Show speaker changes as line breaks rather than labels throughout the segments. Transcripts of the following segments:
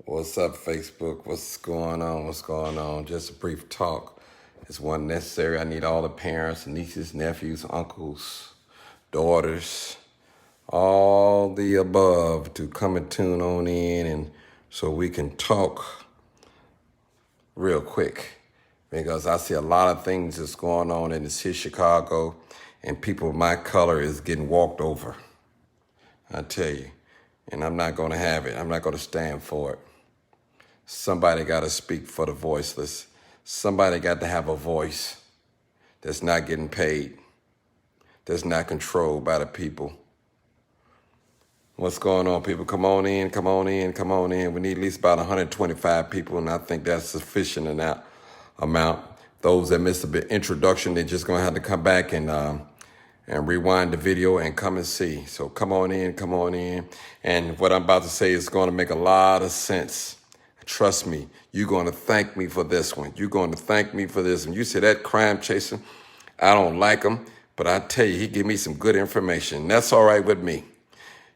What's up, Facebook? What's going on? What's going on? Just a brief talk. It's one necessary. I need all the parents, nieces, nephews, uncles, daughters, all the above to come and tune on in and so we can talk real quick. Because I see a lot of things that's going on in the city of Chicago and people of my color is getting walked over. I tell you. And I'm not going to have it. I'm not going to stand for it. Somebody got to speak for the voiceless. Somebody got to have a voice that's not getting paid, that's not controlled by the people. What's going on, people? Come on in, come on in, come on in. We need at least about 125 people, and I think that's sufficient in that amount. Those that missed a bit introduction, they're just going to have to come back and rewind the video and come and see. So come on in, come on in. And what I'm about to say is going to make a lot of sense. Trust me, you're going to thank me for this one. You're going to thank me for this one. You say that crime chaser, I don't like him, but I tell you, he give me some good information. That's all right with me.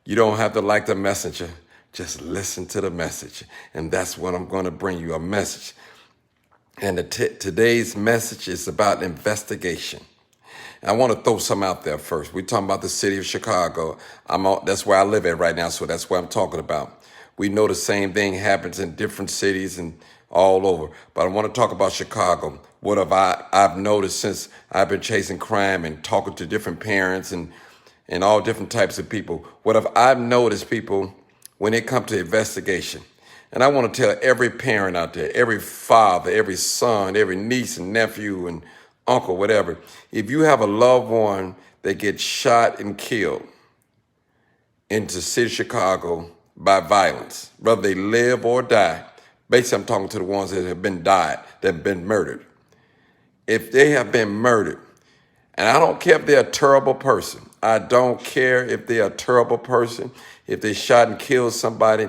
You don't have to like the messenger. Just listen to the message. And that's what I'm going to bring you, a message. And today's message is about investigation. I want to throw some out there first. We're talking about the city of Chicago. That's where I live at right now, so that's what I'm talking about. We know the same thing happens in different cities and all over. But I want to talk about Chicago. What have I've noticed since I've been chasing crime and talking to different parents and all different types of people. What have I noticed, people, when it comes to investigation? And I want to tell every parent out there, every father, every son, every niece and nephew and uncle, whatever, if you have a loved one that gets shot and killed into the city of Chicago by violence, whether they live or die, basically I'm talking to the ones that have been died, that have been murdered. If they have been murdered, and I don't care if they're a terrible person, I don't care if they're a terrible person, if they shot and killed somebody,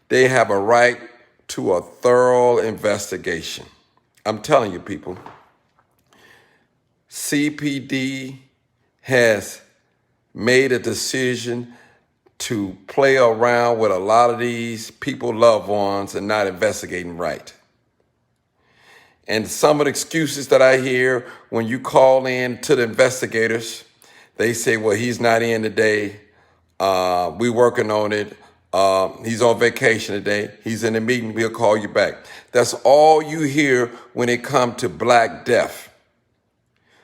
they have a right to a thorough investigation. I'm telling you, people. CPD has made a decision to play around with a lot of these people, loved ones, and not investigating right. And some of the excuses that I hear when you call in to the investigators, they say, well, he's not in today. We working on it. He's on vacation today. He's in a meeting. We'll call you back. That's all you hear when it comes to Black death.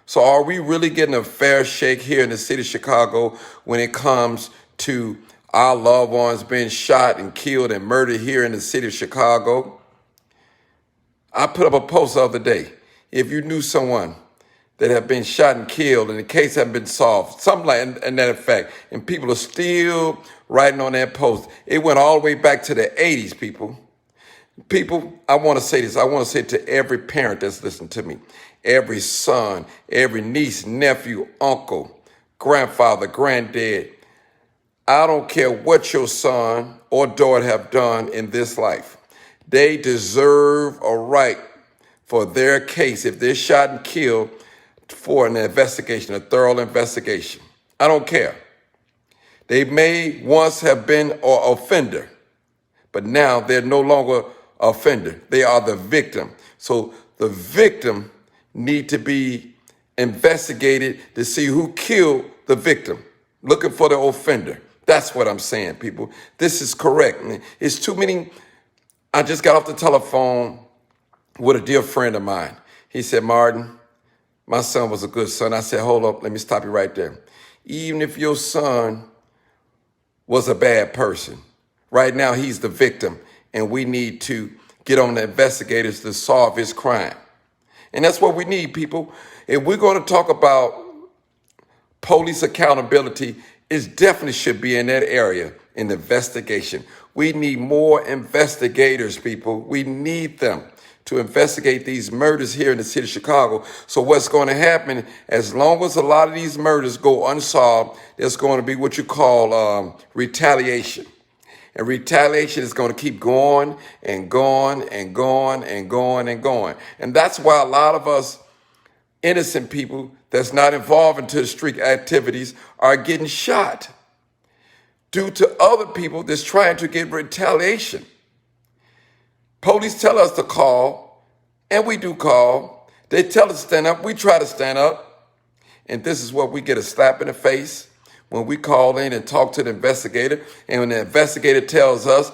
So are we really getting a fair shake here in the city of Chicago when it comes to our loved ones being shot and killed and murdered here in the city of Chicago? I put up a post the other day. If you knew someone that had been shot and killed and the case hadn't been solved, something like in that effect, and people are still writing on that post. It went all the way back to the 80s, people. People, I want to say this. I want to say it to every parent that's listening to me, every son, every niece, nephew, uncle, grandfather, granddad. I don't care what your son or daughter have done in this life. They deserve a right for their case, if they're shot and killed, for an investigation, a thorough investigation. I don't care. They may once have been an offender, but now they're no longer offender. They are the victim. So the victim need to be investigated to see who killed the victim, looking for the offender. That's what I'm saying, people. This is correct. It's too many. I just got off the telephone with a dear friend of mine. He said, Martin, my son was a good son. I said, hold up, let me stop you right there. Even if your son was a bad person, right now he's the victim, and we need to get on the investigators to solve his crime. And that's what we need, people. If we're going to talk about police accountability, it definitely should be in that area, in the investigation. We need more investigators, people. We need them to investigate these murders here in the city of Chicago. So what's going to happen, as long as a lot of these murders go unsolved, there's going to be what you call retaliation. And retaliation is going to keep going and going and going and going and going. And that's why a lot of us innocent people that's not involved into the street activities are getting shot due to other people that's trying to get retaliation. Police tell us to call, and we do call. They tell us to stand up. We try to stand up. And this is what we get, a slap in the face when we call in and talk to the investigator. And when the investigator tells us,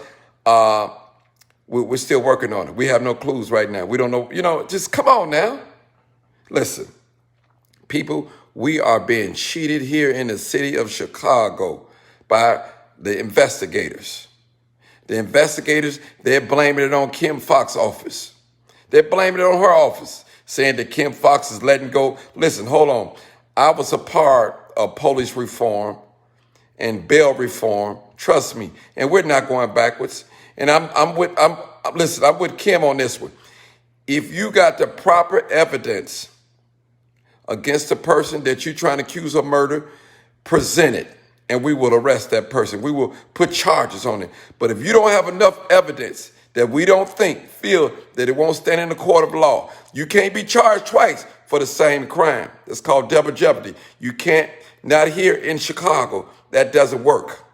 we're still working on it. We have no clues right now. We don't know, just come on now. Listen, people, we are being cheated here in the city of Chicago by the investigators. The investigators, they're blaming it on Kim Foxx's office. They're blaming it on her office, saying that Kim Foxx is letting go. Listen, hold on. I was a part of police reform and bail reform. Trust me, and we're not going backwards. And I'm with Kim on this one. If you got the proper evidence against the person that you're trying to accuse of murder, present it, and we will arrest that person. We will put charges on it. But if you don't have enough evidence that we don't feel that it won't stand in the court of law, you can't be charged twice for the same crime. That's called double jeopardy. You can't, not here in Chicago. That doesn't work.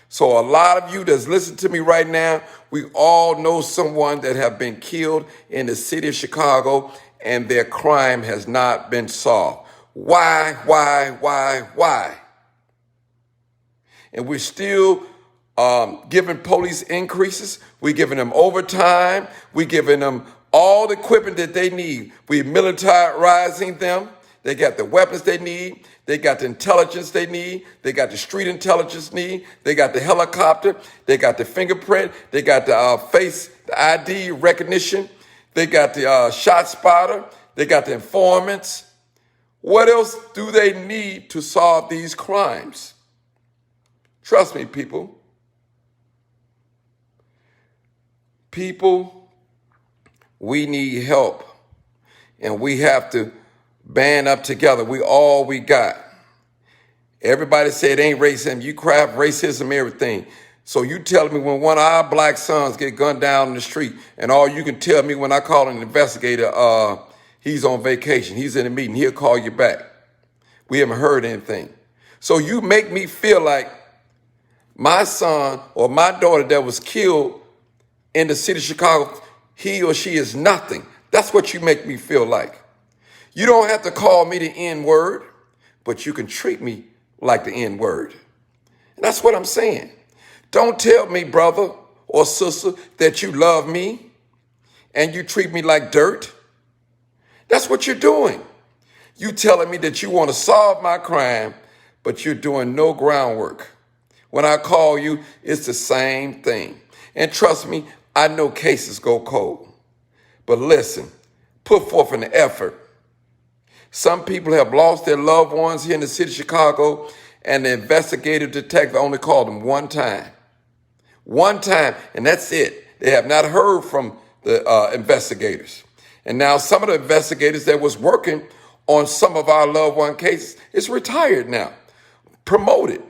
So a lot of you that's listening to me right now, we all know someone that have been killed in the city of Chicago and their crime has not been solved. Why? And we're still giving police increases. We're giving them overtime. We're giving them all the equipment that they need. We're militarizing them. They got the weapons they need. They got the intelligence they need. They got the street intelligence need. They got the helicopter. They got the fingerprint. They got the face, the ID recognition. They got the shot spotter. They got the informants. What else do they need to solve these crimes? Trust me, people. People, we need help. And we have to band up together. We all we got. Everybody said it ain't racism. You crap, racism, everything. So you telling me when one of our black sons get gunned down in the street, and all you can tell me when I call an investigator, he's on vacation, he's in a meeting, he'll call you back. We haven't heard anything. So you make me feel like my son or my daughter that was killed in the city of Chicago, he or she is nothing. That's what you make me feel like. You don't have to call me the N-word, but you can treat me like the N-word. And that's what I'm saying. Don't tell me, brother or sister, that you love me and you treat me like dirt. That's what you're doing. You telling me that you want to solve my crime, but you're doing no groundwork. When I call you, it's the same thing. And trust me, I know cases go cold. But listen, put forth an effort. Some people have lost their loved ones here in the city of Chicago, and the investigative detective only called them one time. One time, and that's it. They have not heard from the investigators. And now some of the investigators that was working on some of our loved one cases is retired now, promoted,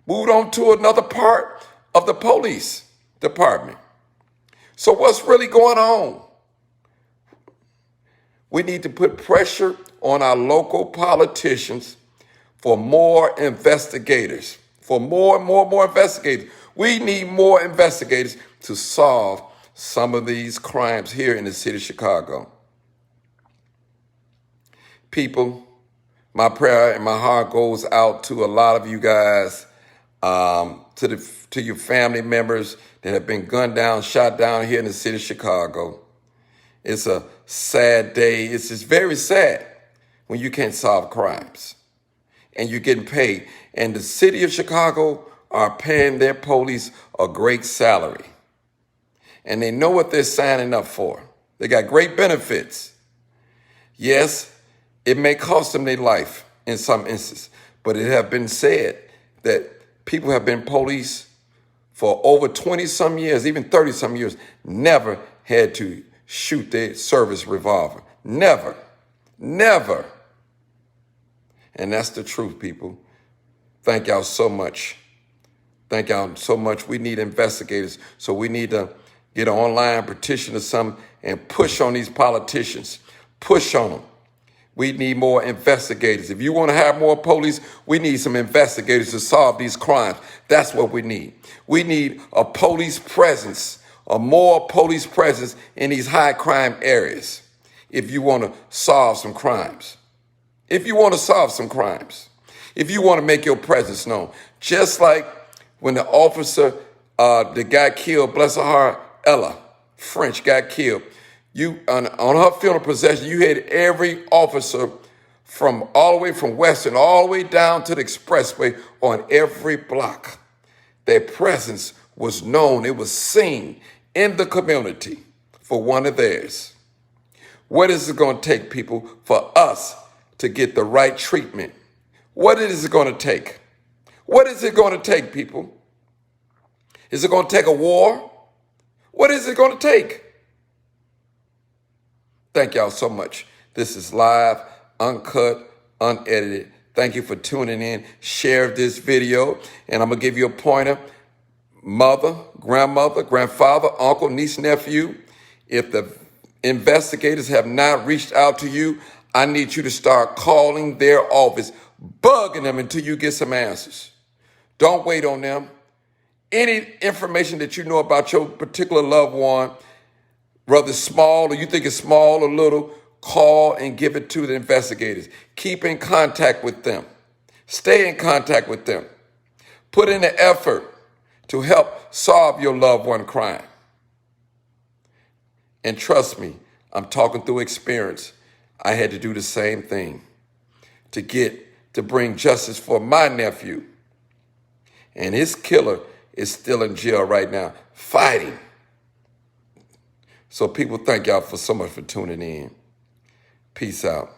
moved on to another part of the police department. So what's really going on? We need to put pressure on our local politicians for more investigators, for more investigators. We need more investigators to solve some of these crimes here in the city of Chicago. People, my prayer and my heart goes out to a lot of you guys, to your family members that have been gunned down, shot down here in the city of Chicago. It's a sad day. It's just very sad when you can't solve crimes and you're getting paid. And the city of Chicago are paying their police a great salary. And they know what they're signing up for. They got great benefits. Yes, it may cost them their life in some instances, but it have been said that people have been police for over 20 some years, even 30 some years, never had to shoot their service revolver. Never. And that's the truth, people. Thank y'all so much. Thank y'all so much. We need investigators, so we need to get an online petition or something and push on these politicians. Push on them. We need more investigators. If you want to have more police, we need some investigators to solve these crimes. That's what we need. We need a police presence or more police presence in these high crime areas if you want to solve some crimes. If you want to solve some crimes. If you want to make your presence known. Just like when the officer that got killed, bless her heart, Ella French got killed. You on her funeral procession, you had every officer from all the way from Western all the way down to the expressway on every block. Their presence was known. It was seen in the community for one of theirs. What is it going to take, people, for us to get the right treatment? What is it going to take? What is it going to take, people? Is it going to take a war? What is it going to take? Thank y'all so much. This is live, uncut, unedited. Thank you for tuning in. Share this video, and I'm going to give you a pointer. Mother, grandmother, grandfather, uncle, niece, nephew, if the investigators have not reached out to you, I need you to start calling their office, bugging them until you get some answers. Don't wait on them. Any information that you know about your particular loved one, whether it's small or you think it's small or little, call and give it to the investigators. Keep in contact with them. Stay in contact with them. Put in the effort to help solve your loved one crime. And trust me, I'm talking through experience. I had to do the same thing to bring justice for my nephew. And his killer is still in jail right now, fighting. So people, thank y'all so much for tuning in. Peace out.